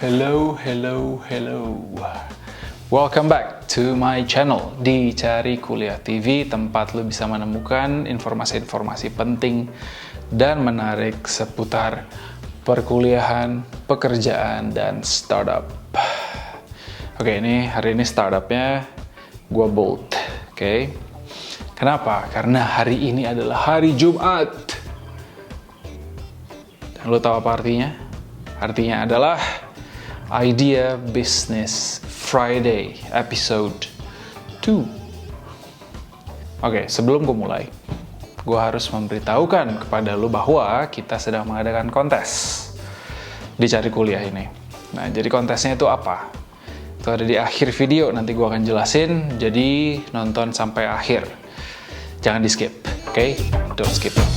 Hello. Welcome back to my channel di Cari Kuliah TV, tempat lo bisa menemukan informasi-informasi penting dan menarik seputar perkuliahan, pekerjaan, dan startup. Oke, hari ini startupnya gue bold. Oke. Kenapa? Karena hari ini adalah hari Jumat. Dan lo tahu apa artinya? Artinya adalah Idea Business Friday episode 2. Oke, sebelum gue mulai, gue harus memberitahukan kepada lo bahwa kita sedang mengadakan kontes di Cari Kuliah ini. Nah, jadi kontesnya itu apa? Itu ada di akhir video, nanti gue akan jelasin, jadi nonton sampai akhir. Jangan di skip, oke? Don't skip it.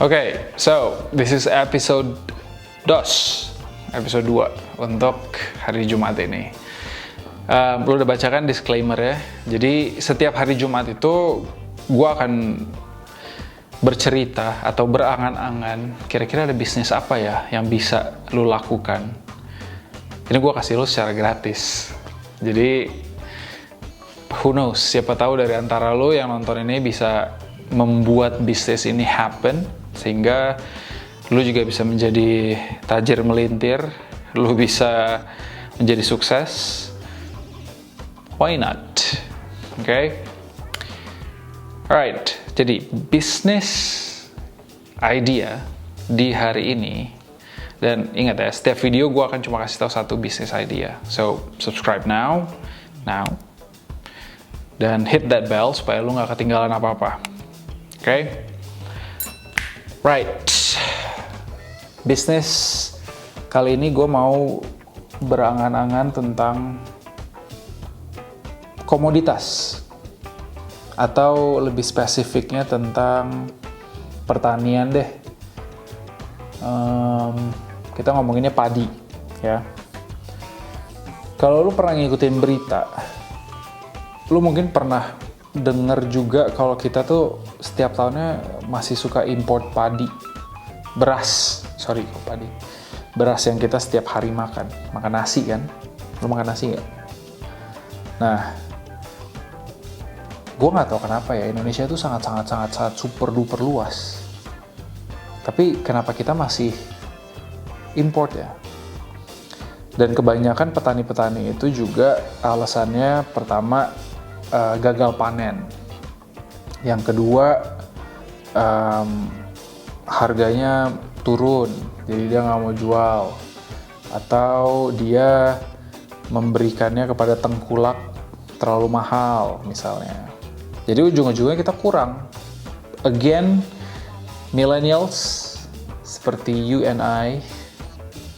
Okay, so this is episode 2 untuk hari Jumat ini. Lu udah bacakan disclaimer ya. Jadi setiap hari Jumat itu gue akan bercerita atau berangan-angan kira-kira ada bisnis apa ya yang bisa lu lakukan. Ini gue kasih lu secara gratis. Jadi who knows, siapa tahu dari antara lu yang nonton ini bisa membuat bisnis ini happen, sehingga lu juga bisa menjadi tajir melintir, lu bisa menjadi sukses. Why not? Okay? Alright, jadi bisnis idea di hari ini, dan ingat ya, setiap video gue akan cuma kasih tahu satu bisnis idea. So, subscribe now, dan hit that bell supaya lu gak ketinggalan apa-apa. Okay? Right, bisnis kali ini gue mau berangan-angan tentang komoditas, atau lebih spesifiknya tentang pertanian deh. Kita ngomonginnya padi, ya. Kalau lu pernah ngikutin berita, lu mungkin pernah dengar juga kalau kita tuh setiap tahunnya masih suka import beras yang kita setiap hari makan nasi kan. Lu makan nasi nggak? Nah, gue nggak tahu kenapa ya, Indonesia tuh sangat super duper luas, tapi kenapa kita masih import ya? Dan kebanyakan petani-petani itu juga alasannya pertama gagal panen, yang kedua harganya turun, jadi dia nggak mau jual, atau dia memberikannya kepada tengkulak terlalu mahal misalnya. Jadi ujung-ujungnya kita kurang. Again, millennials seperti you and I,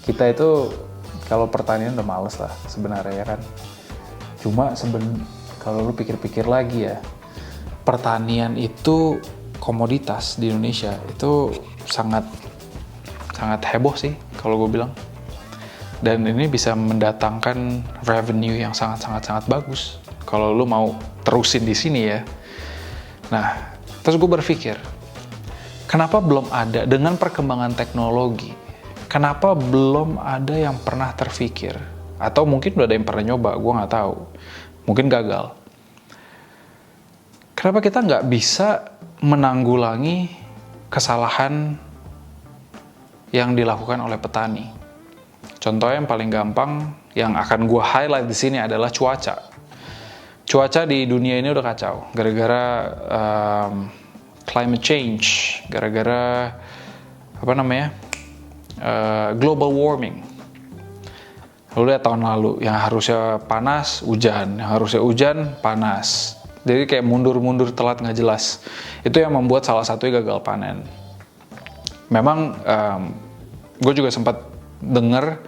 kita itu kalau pertanian udah males lah sebenarnya ya kan. Cuma kalau lu pikir-pikir lagi ya, pertanian itu komoditas di Indonesia itu sangat heboh sih kalau gue bilang. Dan ini bisa mendatangkan revenue yang sangat bagus kalau lu mau terusin di sini ya. Nah, terus gue berpikir, kenapa belum ada dengan perkembangan teknologi? Kenapa belum ada yang pernah terpikir? Atau mungkin udah ada yang pernah nyoba, gue nggak tahu. Mungkin gagal. Kenapa kita nggak bisa menanggulangi kesalahan yang dilakukan oleh petani? Contohnya yang paling gampang, yang akan gue highlight di sini adalah cuaca. Cuaca di dunia ini udah kacau, gara-gara climate change, gara-gara global warming. Lu lihat tahun lalu, yang harusnya panas, hujan. Yang harusnya hujan, panas. Jadi kayak mundur-mundur telat nggak jelas. Itu yang membuat salah satunya gagal panen. Memang gue juga sempat dengar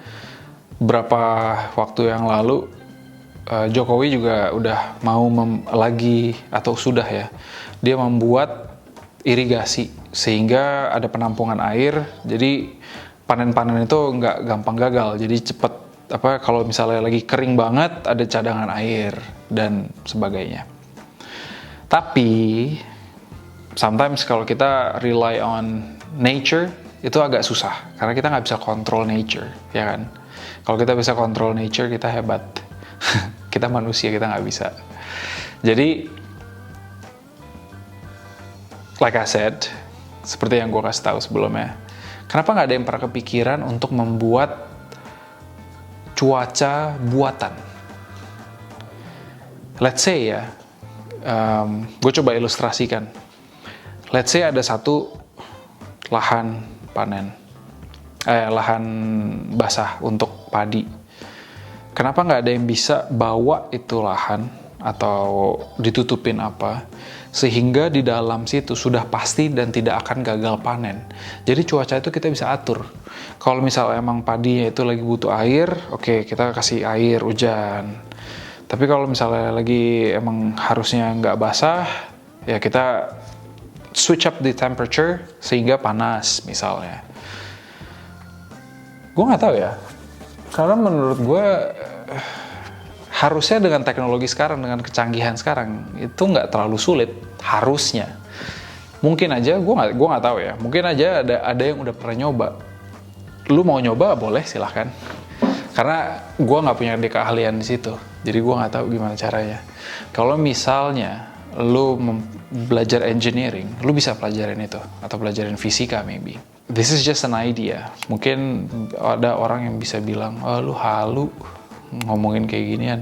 beberapa waktu yang lalu, Jokowi juga udah mau sudah ya, dia membuat irigasi sehingga ada penampungan air. Jadi panen-panen itu nggak gampang gagal, jadi cepet kalau misalnya lagi kering banget ada cadangan air dan sebagainya. Tapi sometimes kalau kita rely on nature itu agak susah karena kita nggak bisa kontrol nature, ya kan? Kalau kita bisa kontrol nature kita hebat. Kita manusia, kita nggak bisa. Jadi like I said, seperti yang gue kasih tahu sebelumnya, kenapa nggak ada yang pernah kepikiran untuk membuat cuaca buatan? Let's say ya, gue coba ilustrasikan. Let's say ada satu lahan panen, lahan basah untuk padi. Kenapa nggak ada yang bisa bawa itu lahan atau ditutupin apa, sehingga di dalam situ sudah pasti dan tidak akan gagal panen. Jadi cuaca itu kita bisa atur. Kalau misalnya emang padinya itu lagi butuh air, oke, kita kasih air hujan. Tapi kalau misalnya lagi emang harusnya nggak basah, ya kita switch up the temperature sehingga panas misalnya. Gue nggak tahu ya, karena menurut gue harusnya dengan teknologi sekarang, dengan kecanggihan sekarang itu nggak terlalu sulit, harusnya. Mungkin aja, gue nggak tahu ya, mungkin aja ada yang udah pernah nyoba. Lu mau nyoba boleh, silahkan. Karena gue nggak punya keahlian di situ, jadi gue nggak tahu gimana caranya. Kalau misalnya lu belajar engineering, lu bisa pelajarin itu atau pelajarin fisika maybe. This is just an idea. Mungkin ada orang yang bisa bilang, oh, lu halu ngomongin kayak ginian.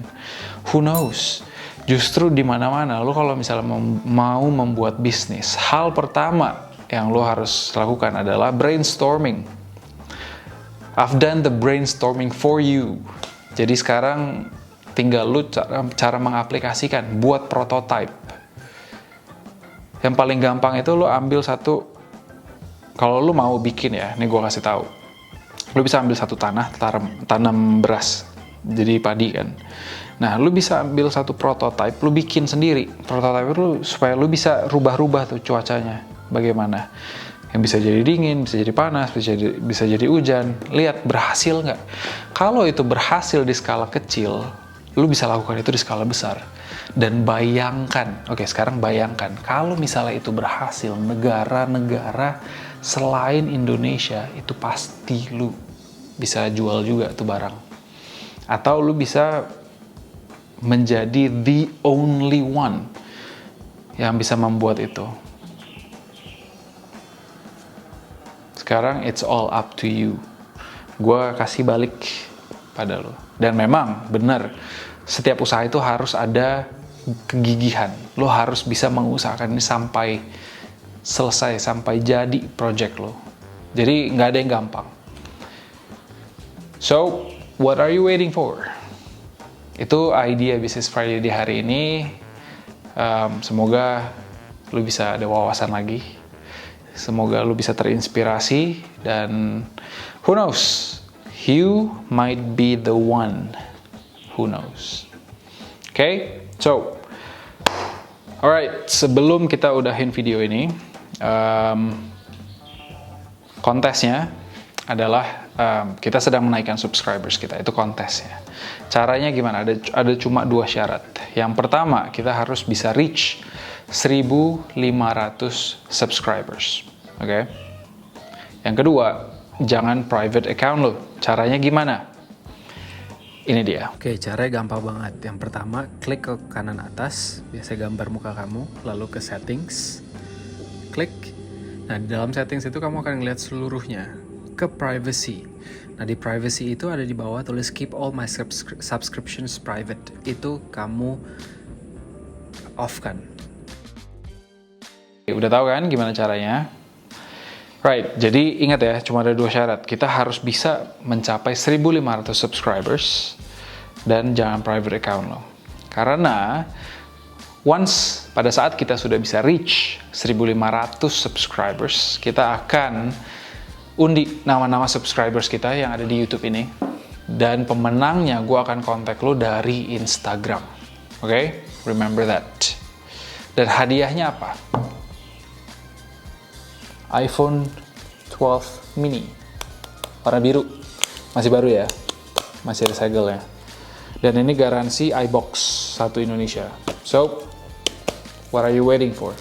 Who knows? Justru di mana-mana lu kalau misalnya mau membuat bisnis, hal pertama yang lu harus lakukan adalah brainstorming. I've done the brainstorming for you. Jadi sekarang tinggal lu cara mengaplikasikan, buat prototype. Yang paling gampang itu lu ambil satu, kalau lu mau bikin ya, ini gue kasih tahu. Lu bisa ambil satu tanah, tanam beras, jadi padi kan. Nah, lu bisa ambil satu prototype, lu bikin sendiri. Prototype lu supaya lu bisa rubah-rubah tuh cuacanya, bagaimana. Yang bisa jadi dingin, bisa jadi panas, bisa jadi hujan. Lihat berhasil nggak? Kalau itu berhasil di skala kecil, lu bisa lakukan itu di skala besar. Dan bayangkan, oke sekarang bayangkan, kalau misalnya itu berhasil, negara-negara selain Indonesia, itu pasti lu bisa jual juga tuh barang. Atau lu bisa menjadi the only one yang bisa membuat itu. Sekarang it's all up to you. Gue kasih balik pada lo. Dan memang benar, setiap usaha itu harus ada kegigihan. Lo harus bisa mengusahakan ini sampai selesai, sampai jadi project lo. Jadi nggak ada yang gampang. So, what are you waiting for? Itu idea Business Friday di hari ini. Semoga lo bisa ada wawasan lagi. Semoga lu bisa terinspirasi dan who knows, you might be the one. Who knows? Okay, so alright, sebelum kita udahin video ini, kontesnya adalah kita sedang menaikkan subscribers kita, itu kontesnya. Caranya gimana? Ada cuma 2 syarat. Yang pertama, kita harus bisa reach 1.500 subscribers. Oke. Yang kedua, jangan private account lo. Caranya gimana? Ini dia. Oke, caranya gampang banget. Yang pertama, klik ke kanan atas, biasa gambar muka kamu, lalu ke settings. Klik. Nah, di dalam settings itu kamu akan ngeliat seluruhnya. Ke privacy. Nah, di privacy itu ada di bawah tulis keep all my subscriptions private. Itu kamu off kan. Udah tahu kan gimana caranya? Right, jadi ingat ya, cuma ada 2 syarat. Kita harus bisa mencapai 1.500 subscribers dan jangan private account lo. Karena once pada saat kita sudah bisa reach 1.500 subscribers, kita akan undi nama-nama subscribers kita yang ada di YouTube ini. Dan pemenangnya gue akan kontak lo dari Instagram. Oke? Remember that. Dan hadiahnya apa? iPhone 12 mini warna biru, masih baru ya. masih ada segelnya. Dan ini garansi iBox 1 Indonesia. So, what are you waiting for?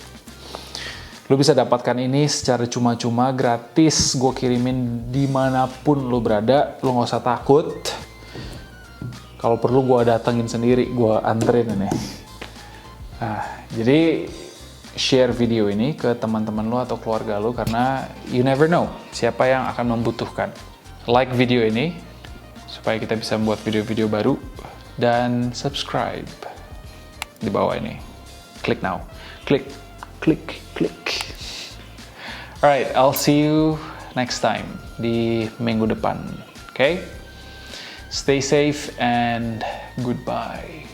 Lu bisa dapatkan ini secara cuma-cuma, gratis, gue kirimin dimanapun lu berada, lu nggak usah takut. Kalau perlu gue datengin sendiri, gue anterin ini. Nah, jadi share video ini ke teman-teman lu atau keluarga lu, karena you never know siapa yang akan membutuhkan. Like video ini, supaya kita bisa membuat video-video baru, dan subscribe di bawah ini. Klik now. Klik. Alright, I'll see you next time di minggu depan. Okay? Stay safe and goodbye.